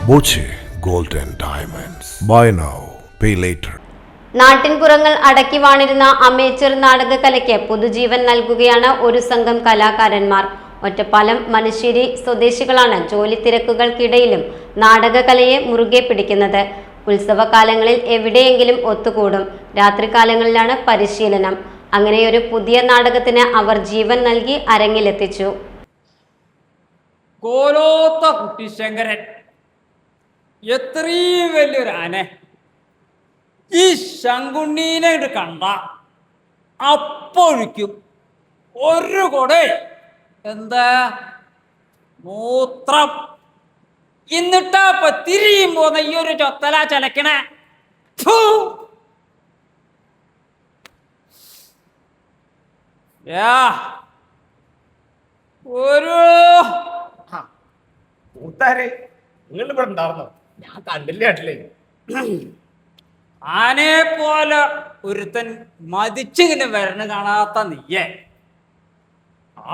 Boche gold and diamonds. Buy now pay later. നാട്ടിൻപുറങ്ങൾ അടക്കി വാണിരുന്ന അമേച്ചർ നാടകകലയ്ക്ക് പുതുജീവൻ നൽകുകയാണ് ഒരു സംഘം കലാകാരന്മാർ. ഒറ്റപ്പാലം മനശ്ശേരി സ്വദേശികളാണ് ജോലി തിരക്കുകൾക്കിടയിലും നാടകകലയെ മുറുകെ പിടിക്കുന്നത്. ഉത്സവകാലങ്ങളിൽ എവിടെയെങ്കിലും ഒത്തുകൂടും. രാത്രികാലങ്ങളിലാണ് പരിശീലനം. അങ്ങനെയൊരു പുതിയ നാടകത്തിന് അവർ ജീവൻ നൽകി അരങ്ങിലെത്തിച്ചു. കോലോത്ത കുട്ടിശങ്കരൻ എത്രയും വലിയൊരു ആന. ഈ ശങ്കുണ്ണീനെ കണ്ട അപ്പൊഴിക്കും ഒരു കൊടേ എന്താ മൂത്രം. എന്നിട്ടാ തിരിയും പോന്ന ഈ ഒരു ചൊത്തല ചലക്കണ. ഒരു നിങ്ങൾ ഇവിടെ ഉണ്ടായിരുന്നോ? ഞാൻ കണ്ടില്ല കേട്ടില്ലേ. ആനയെ പോലെ ഒരുത്തൻ മതിച്ചിങ്ങനെ വരണ കാണാത്ത നീയെ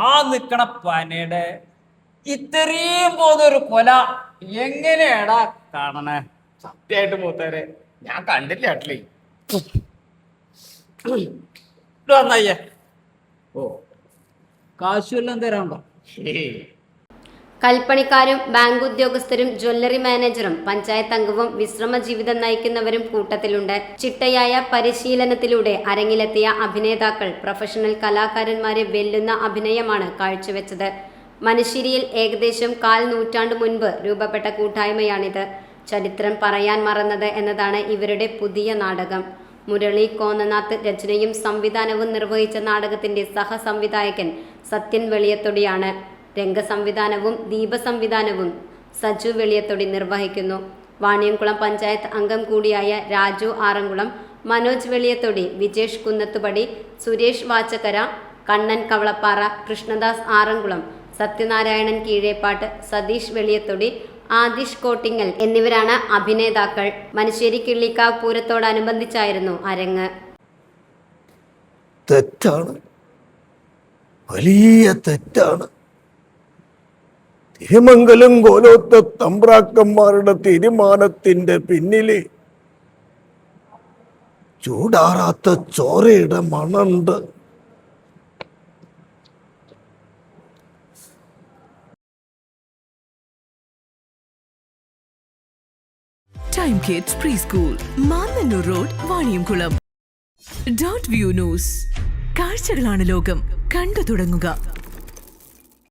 ആ നിക്കണ പനയുടെ ഇത്രയും പോന്നൊരു കൊല എങ്ങനെയാടാ കാണണേ? സത്യമായിട്ട് മൂത്താരെ ഞാൻ കണ്ടില്ല കേട്ടില്ലേ. വന്നയ്യേ. ഓ കാശുവെല്ലാം തരാണ്ടോ? കൽപ്പണിക്കാരും ബാങ്ക് ഉദ്യോഗസ്ഥരും ജ്വല്ലറി മാനേജറും പഞ്ചായത്ത് അംഗവും വിശ്രമ ജീവിതം നയിക്കുന്നവരും കൂട്ടത്തിലുണ്ട്. ചിട്ടയായ പരിശീലനത്തിലൂടെ അരങ്ങിലെത്തിയ അഭിനേതാക്കൾ പ്രൊഫഷണൽ കലാകാരന്മാരെ വെല്ലുന്ന അഭിനയമാണ് കാഴ്ചവെച്ചത്. മനശ്ശേരിയിൽ ഏകദേശം 1/4 നൂറ്റാണ്ട് മുൻപ് രൂപപ്പെട്ട കൂട്ടായ്മയാണിത്. ചരിത്രം പറയാൻ മറന്നത് എന്നതാണ് ഇവരുടെ പുതിയ നാടകം. മുരളി കോന്നനാഥ് രചനയും സംവിധാനവും നിർവഹിച്ച നാടകത്തിന്റെ സഹസംവിധായകൻ സത്യൻ വെളിയത്തൊടിയാണ്. രംഗസംവിധാനവും ദീപസംവിധാനവും സജു വെളിയത്തൊടി നിർവഹിക്കുന്നു. വാണിയംകുളം പഞ്ചായത്ത് അംഗം കൂടിയായ രാജു ആറംകുളം, മനോജ് വെളിയത്തൊടി, വിജേഷ് കുന്നത്തുപടി, സുരേഷ് വാച്ചക്കര, കണ്ണൻ കവളപ്പാറ, കൃഷ്ണദാസ് ആറംകുളം, സത്യനാരായണൻ കീഴേപ്പാട്ട്, സതീഷ് വെളിയത്തൊടി, ആദിഷ് കോട്ടിങ്ങൽ എന്നിവരാണ് അഭിനേതാക്കൾ. മനശ്ശേരി കിള്ളിക്കാവ് പൂരത്തോടനുബന്ധിച്ചായിരുന്നു അരങ്ങ്. തെറ്റാണ്, വലിയ തെറ്റാണ്. തിരുമംഗലം കോലോത്ത തമ്പ്രാക്കന്മാരുടെ തീരുമാനത്തിന്റെ പിന്നില് ചൂടാറാത്ത ചോരയുടെ മണുണ്ട്. Time kids pre school, Mannannur road, Vaniyamkulam. Dot view news. കാഴ്ചകളാണ് ലോകം. കണ്ടു തുടങ്ങുക.